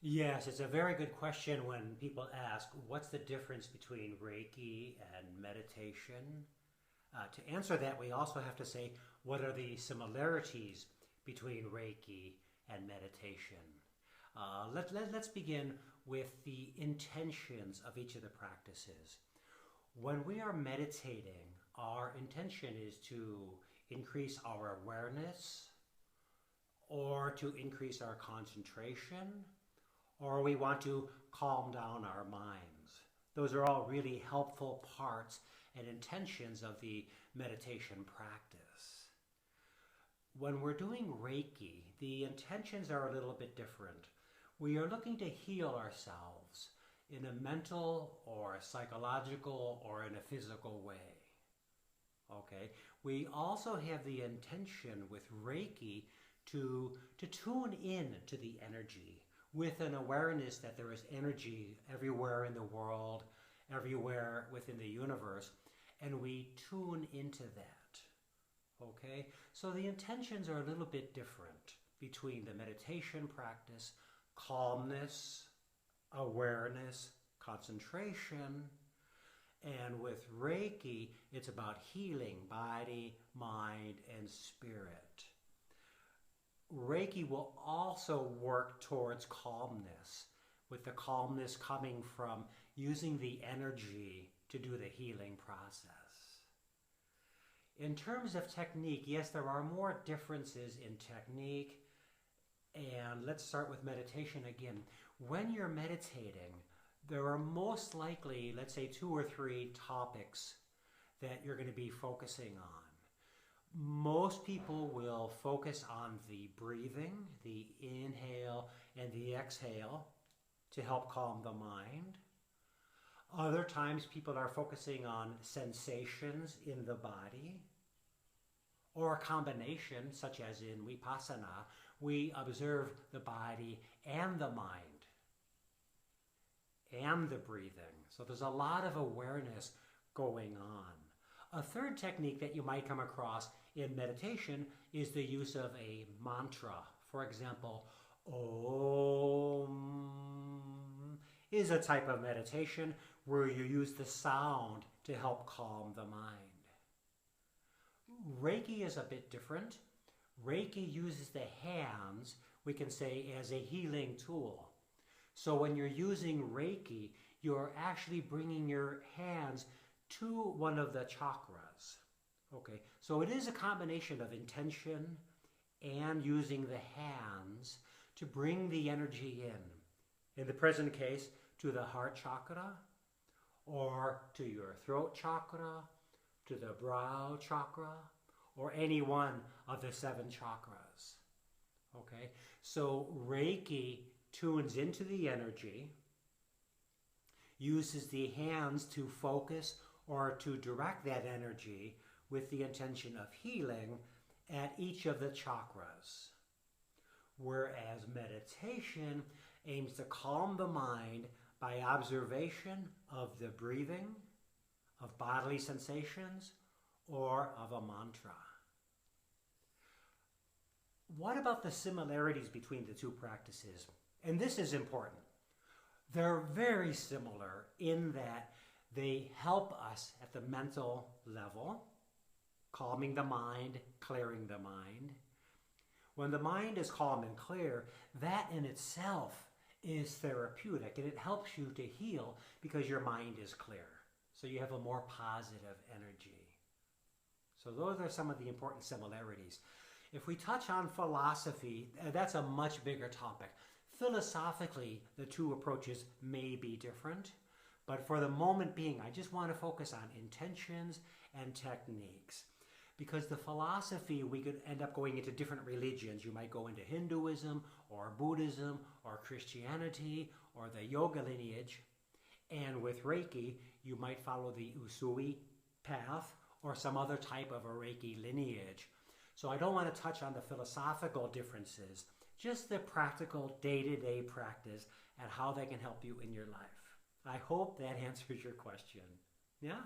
Yes, it's a very good question when people ask, what's the difference between Reiki and meditation? To answer that, we also have to say, what are the similarities between Reiki and meditation? Let's begin with the intentions of each of the practices. When we are meditating, our intention is to increase our awareness, or to increase our concentration, or we want to calm down our minds. Those are all really helpful parts and intentions of the meditation practice. When we're doing Reiki, the intentions are a little bit different. We are looking to heal ourselves in a mental or a psychological or in a physical way. Okay. We also have the intention with Reiki to tune in to the energy with an awareness that there is energy everywhere in the world, everywhere within the universe, and we tune into that. Okay? So the intentions are a little bit different between the meditation practice, calmness, awareness, concentration, and with Reiki, it's about healing body, mind, and spirit. Reiki will also work towards calmness, with the calmness coming from using the energy to do the healing process. In terms of technique, yes, there are more differences in technique. And let's start with meditation again. When you're meditating, there are most likely, let's say, 2 or 3 topics that you're going to be focusing on. Most people will focus on the breathing, the inhale and the exhale to help calm the mind. Other times people are focusing on sensations in the body, or a combination, such as in Vipassana, we observe the body and the mind and the breathing. So there's a lot of awareness going on. A third technique that you might come across in meditation is the use of a mantra. For example, Om is a type of meditation where you use the sound to help calm the mind. Reiki is a bit different. Reiki uses the hands, we can say, as a healing tool. So when you're using Reiki, you're actually bringing your hands to one of the chakras. Okay, so it is a combination of intention and using the hands to bring the energy in. In the present case, to the heart chakra, or to your throat chakra, to the brow chakra, or any one of the 7 chakras. Okay, so Reiki tunes into the energy, uses the hands to focus or to direct that energy with the intention of healing at each of the chakras. Whereas meditation aims to calm the mind by observation of the breathing, of bodily sensations, or of a mantra. What about the similarities between the 2 practices? And this is important. They're very similar in that they help us at the mental level, calming the mind, clearing the mind. When the mind is calm and clear, that in itself is therapeutic, and it helps you to heal because your mind is clear. So you have a more positive energy. So those are some of the important similarities. If we touch on philosophy, that's a much bigger topic. Philosophically, the 2 approaches may be different, but for the moment being, I just want to focus on intentions and techniques. Because the philosophy, we could end up going into different religions. You might go into Hinduism, or Buddhism, or Christianity, or the yoga lineage. And with Reiki, you might follow the Usui path, or some other type of a Reiki lineage. So I don't want to touch on the philosophical differences, just the practical day-to-day practice and how they can help you in your life. I hope that answers your question. Yeah?